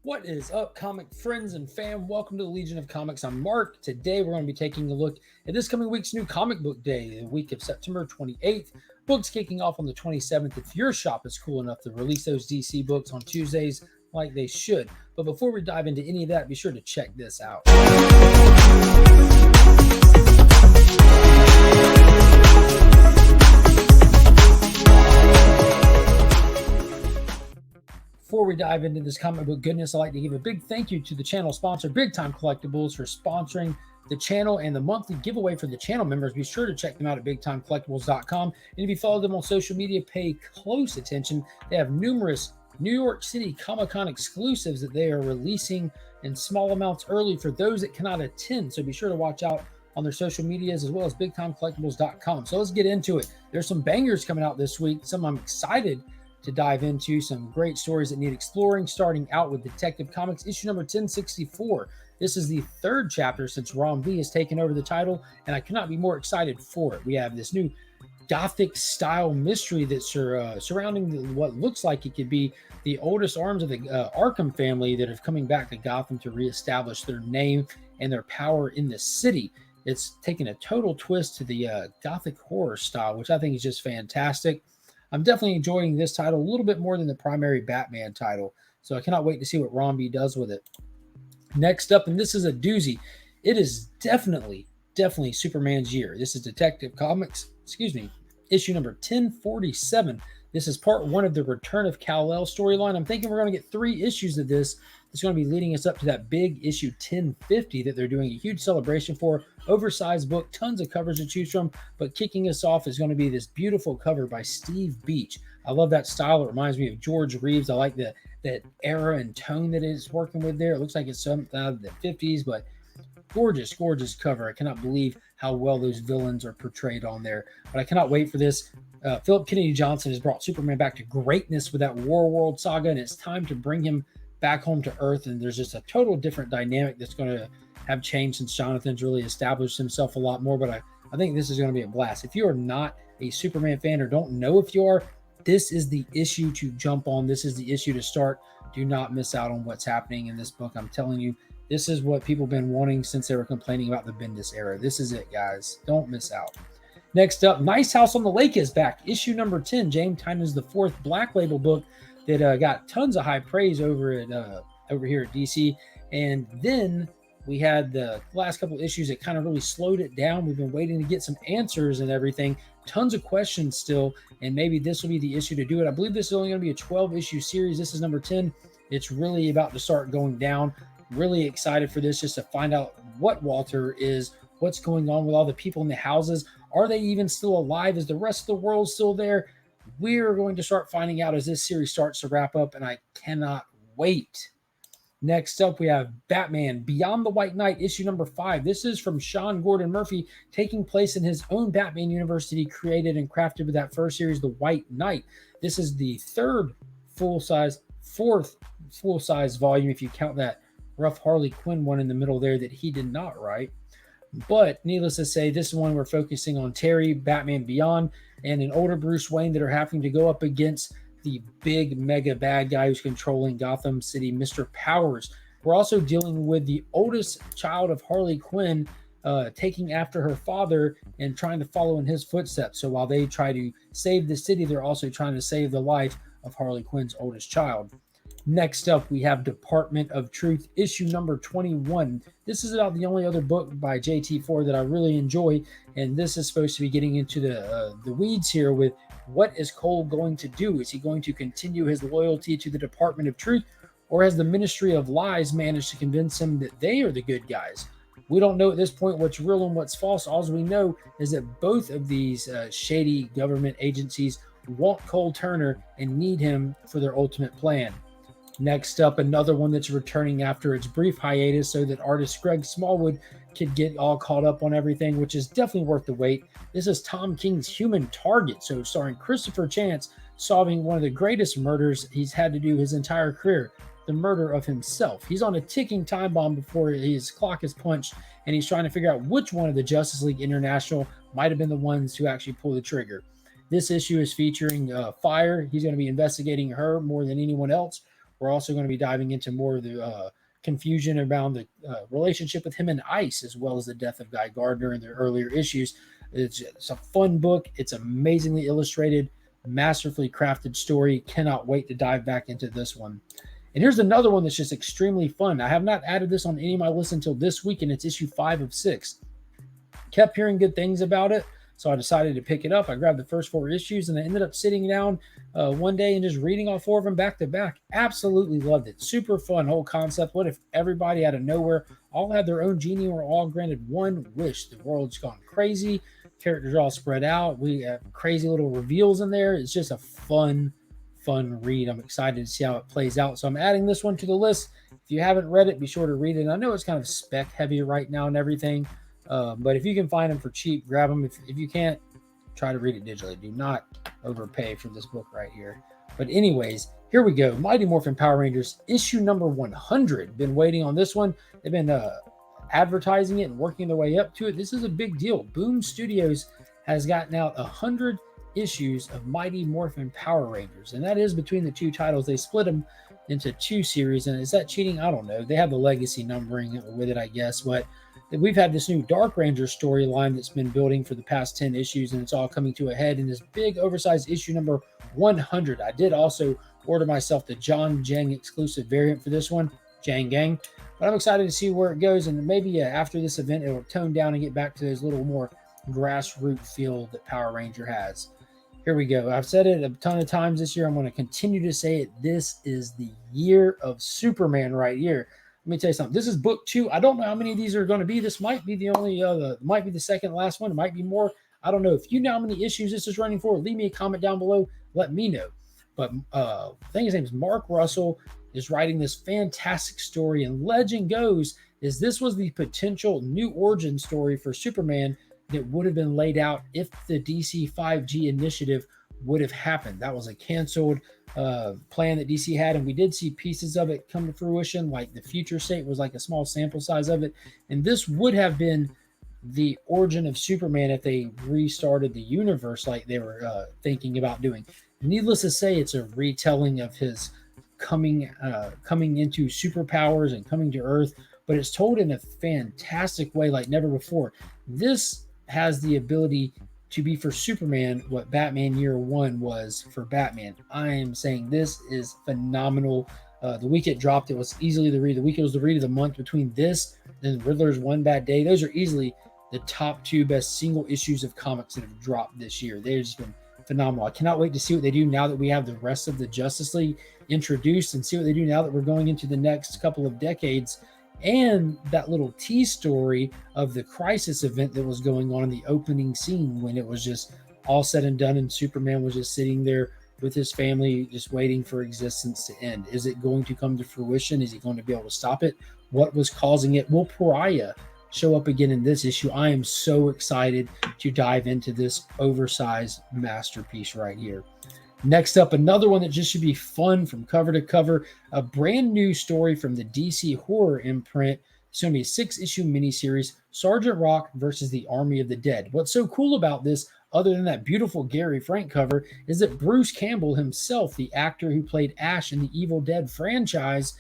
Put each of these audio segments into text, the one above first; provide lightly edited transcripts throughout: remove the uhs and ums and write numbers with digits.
What is up, comic friends and fam? Welcome to the Legion of Comics. I'm Mark. Today we're going to be taking a look at this coming week's new comic book day, the week of September 28th. Books kicking off on the 27th. If your shop is cool enough to release those DC books on Tuesdays like they should. But before we dive into any of that, be sure to check this out. Before we dive into this comic book goodness, I'd like to give a big thank you to the channel sponsor, Big Time Collectibles, for sponsoring the channel and the monthly giveaway for the channel members. Be sure to check them out at bigtimecollectibles.com. And if you follow them on social media, pay close attention. They have numerous New York City Comic-Con exclusives that they are releasing in small amounts early for those that cannot attend. So be sure to watch out on their social medias as well as bigtimecollectibles.com. So let's get into it. There's some bangers coming out this week. Some I'm excited to dive into, some great stories that need exploring, starting out with Detective Comics issue number 1064. This is the third chapter since Ron V has taken over the title, and I cannot be more excited for it. We have this new Gothic style mystery that's surrounding what looks like it could be the oldest arms of the Arkham family that are coming back to Gotham to reestablish their name and their power in the city. It's taken a total twist to the Gothic horror style, which I think is just fantastic. I'm definitely enjoying this title a little bit more than the primary Batman title, so I cannot wait to see what Ron B does with it. Next up, and this is a doozy, it is definitely Superman's year. This is Detective Comics, issue number 1047. This is part one of the Return of Kal-El storyline. I'm thinking we're going to get 3 issues of this. It's going to be leading us up to that big issue 1050 that they're doing a huge celebration for. Oversized book, tons of covers to choose from, but kicking us off is going to be this beautiful cover by Steve Beach. I love that style. It reminds me of George Reeves. I like that era and tone that it's working with there. It looks like it's something out of the 50s, but gorgeous cover. I cannot believe how well those villains are portrayed on there, but I cannot wait for this. Philip Kennedy Johnson has brought Superman back to greatness with that War World saga, and it's time to bring him back home to Earth, and there's just a total different dynamic that's going to have changed since Jonathan's really established himself a lot more, but I think this is going to be a blast. If you are not a Superman fan or don't know if you are, this is the issue to jump on. This is the issue to start. Do not miss out on what's happening in this book. I'm telling you, this is what people have been wanting since they were complaining about the Bendis era. This is it, guys. Don't miss out. Next up, Nice House on the Lake is back. Issue number 10. James Tynion's the 4th Black Label book that got tons of high praise over here at DC. And then we had the last couple of issues that kind of really slowed it down. We've been waiting to get some answers and everything. Tons of questions still, and maybe this will be the issue to do it. I believe this is only going to be a 12-issue series. This is number 10. It's really about to start going down. Really excited for this, just to find out what Walter is, what's going on with all the people in the houses. Are they even still alive? Is the rest of the world still there? We're going to start finding out as this series starts to wrap up, and I cannot wait. Next up, we have Batman Beyond the White Knight, issue number 5. This is from Sean Gordon Murphy, taking place in his own Batman universe that he created and crafted with that first series, The White Knight. This is the fourth full-size volume, if you count that rough Harley Quinn one in the middle there that he did not write. But needless to say, this is one we're focusing on Terry, Batman Beyond, and an older Bruce Wayne that are having to go up against the big mega bad guy who's controlling Gotham City, Mr. Powers. We're also dealing with the oldest child of Harley Quinn taking after her father and trying to follow in his footsteps. So while they try to save the city, they're also trying to save the life of Harley Quinn's oldest child. Next up, we have Department of Truth, issue number 21. This is about the only other book by JT4 that I really enjoy, and this is supposed to be getting into the weeds here with what is Cole going to do? Is he going to continue his loyalty to the Department of Truth, or has the Ministry of Lies managed to convince him that they are the good guys? We don't know at this point what's real and what's false. All we know is that both of these shady government agencies want Cole Turner and need him for their ultimate plan. Next up, another one that's returning after its brief hiatus so that artist Greg Smallwood could get all caught up on everything, which is definitely worth the wait. This is Tom King's Human Target, so starring Christopher Chance solving one of the greatest murders he's had to do his entire career, the murder of himself. He's on a ticking time bomb before his clock is punched, and he's trying to figure out which one of the Justice League International might have been the ones who actually pulled the trigger. This issue is featuring Fire. He's going to be investigating her more than anyone else. We're also going to be diving into more of the confusion around the relationship with him and Ice, as well as the death of Guy Gardner in the earlier issues. It's a fun book. It's amazingly illustrated, masterfully crafted story. Cannot wait to dive back into this one. And here's another one that's just extremely fun. I have not added this on any of my lists until this week, and it's issue 5 of 6. Kept hearing good things about it, so I decided to pick it up. I grabbed the first 4 issues, and I ended up sitting down one day and just reading all 4 of them back to back. Absolutely loved it. Super fun whole concept. What if everybody out of nowhere all had their own genie and were all granted one wish? The world's gone crazy. Characters are all spread out. We have crazy little reveals in there. It's just a fun read. I'm excited to see how it plays out. So I'm adding this one to the list. If you haven't read it, be sure to read it. And I know it's kind of spec heavy right now and everything. But if you can find them for cheap, grab them. If you can't, try to read it digitally. Do not overpay for this book right here. But anyways, here we go. Mighty Morphin Power Rangers, issue number 100. Been waiting on this one. They've been advertising it and working their way up to it. This is a big deal. Boom Studios has gotten out 100 issues of Mighty Morphin Power Rangers. And that is between the 2 titles. They split them into 2 series. And is that cheating? I don't know. They have the legacy numbering with it, I guess. But we've had this new Dark Ranger storyline that's been building for the past 10 issues, and it's all coming to a head in this big oversized issue number 100. I did also order myself the John Jang exclusive variant for this one, Jang Gang, but I'm excited to see where it goes, and maybe after this event it'll tone down and get back to those little more grassroots feel that Power Ranger has. Here we go. I've said it a ton of times this year. I'm going to continue to say it. This is the year of Superman right here. Let me tell you something. This is book 2. I don't know how many of these are going to be. This might be the only, might be the second last one. It might be more. I don't know. If you know how many issues this is running for, leave me a comment down below. Let me know. But I think his name is Mark Russell, is writing this fantastic story. And legend goes is this was the potential new origin story for Superman that would have been laid out if the DC 5G initiative would have happened. That was a canceled plan that DC had, and we did see pieces of it come to fruition, like the future state was like a small sample size of it, and this would have been the origin of Superman if they restarted the universe like they were thinking about doing. Needless to say, it's a retelling of his coming into superpowers and coming to Earth, but it's told in a fantastic way like never before. This has the ability to be for Superman what Batman Year One was for Batman. I am saying this is phenomenal. The week it dropped, it was easily the read. The week it was the read of the month between this and Riddler's One Bad Day. Those are easily the top 2 best single issues of comics that have dropped this year. They've just been phenomenal. I cannot wait to see what they do now that we have the rest of the Justice League introduced, and see what they do now that we're going into the next couple of decades. And that little tease story of the crisis event that was going on in the opening scene when it was just all said and done and Superman was just sitting there with his family just waiting for existence to end. Is it going to come to fruition? Is he going to be able to stop it? What was causing it? Will Pariah show up again in this issue? I am so excited to dive into this oversized masterpiece right here. Next up, another one that just should be fun from cover to cover, a brand new story from the DC horror imprint. It's going to be a 6-issue miniseries, Sergeant Rock versus the Army of the Dead. What's so cool about this, other than that beautiful Gary Frank cover, is that Bruce Campbell himself, the actor who played Ash in the Evil Dead franchise,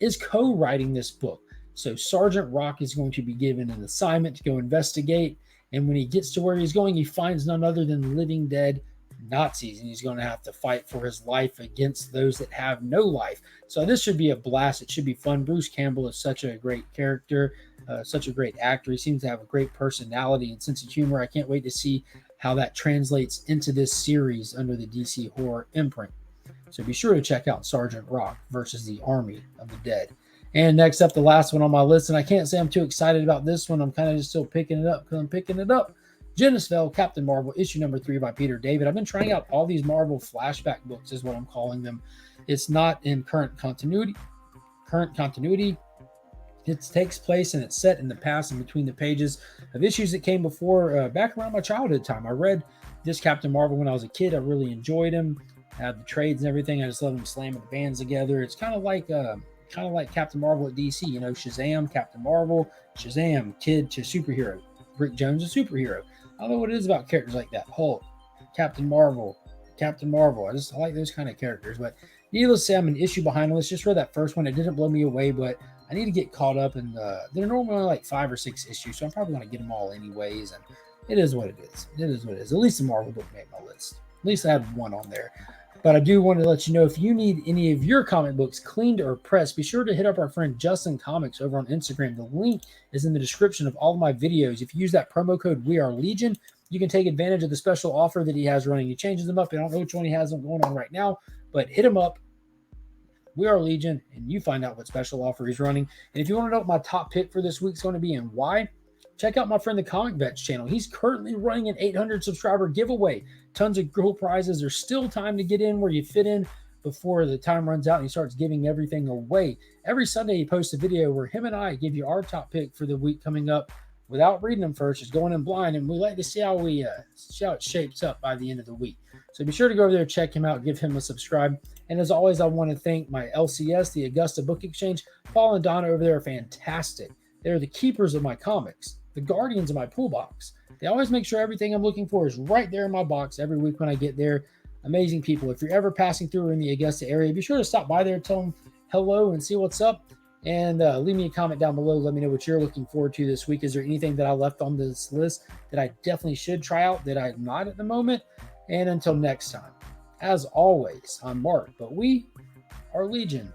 is co-writing this book. So Sergeant Rock is going to be given an assignment to go investigate, and when he gets to where he's going, he finds none other than living dead Nazis, and he's going to have to fight for his life against those that have no life. So this should be a blast. It should be fun. Bruce Campbell is such a great character, such a great actor. He seems to have a great personality and sense of humor. I can't wait to see how that translates into this series under the DC horror imprint. So be sure to check out Sergeant Rock versus the Army of the Dead. And next up, the last one on my list, and I can't say I'm too excited about this one. I'm kind of just still picking it up because I'm picking it up. Genisville, Captain Marvel, issue number 3 by Peter David. I've been trying out all these Marvel flashback books is what I'm calling them. It's not in current continuity. It takes place and it's set in the past and between the pages of issues that came before, back around my childhood time. I read this Captain Marvel when I was a kid. I really enjoyed him. I had the trades and everything. I just love him slamming the bands together. It's kind of like Captain Marvel at DC. You know, Shazam, Captain Marvel, Shazam, kid to superhero. Rick Jones, a superhero. I don't know what it is about characters like that. Hulk, Captain Marvel. I like those kind of characters. But Needless to say, I'm an issue behind on this. Just read that first one. It didn't blow me away, but I need to get caught up. And they're normally only like 5 or 6 issues, so I'm probably going to get them all anyways. And it is what it is. It is what it is. At least the Marvel book made my list. At least I had one on there. But I do want to let you know, if you need any of your comic books cleaned or pressed, be sure to hit up our friend Justin Comics over on Instagram. The link is in the description of all of my videos. If you use that promo code WeAreLegion, you can take advantage of the special offer that he has running. He changes them up. I don't know which one he has going on right now, but hit him up. We Are Legion, and you find out what special offer he's running. And if you want to know what my top pick for this week is going to be and why, check out my friend the Comic Vets channel. He's currently running an 800 subscriber giveaway. Tons of cool prizes. There's still time to get in where you fit in before the time runs out and he starts giving everything away. Every Sunday he posts a video where him and I give you our top pick for the week coming up without reading them first, just going in blind, and we like to see how it shapes up by the end of the week. So be sure to go over there, check him out, give him a subscribe. And as always, I want to thank my LCS, the Augusta Book Exchange. Paul and Donna over there are fantastic. They're the keepers of my comics, the guardians of my pool box. They always make sure everything I'm looking for is right there in my box every week when I get there. Amazing people. If you're ever passing through in the Augusta area, be sure to stop by there, tell them hello and see what's up. And leave me a comment down below. Let me know what you're looking forward to this week. Is there anything that I left on this list that I definitely should try out that I'm not at the moment? And until next time, as always, I'm Mark, but we are Legion.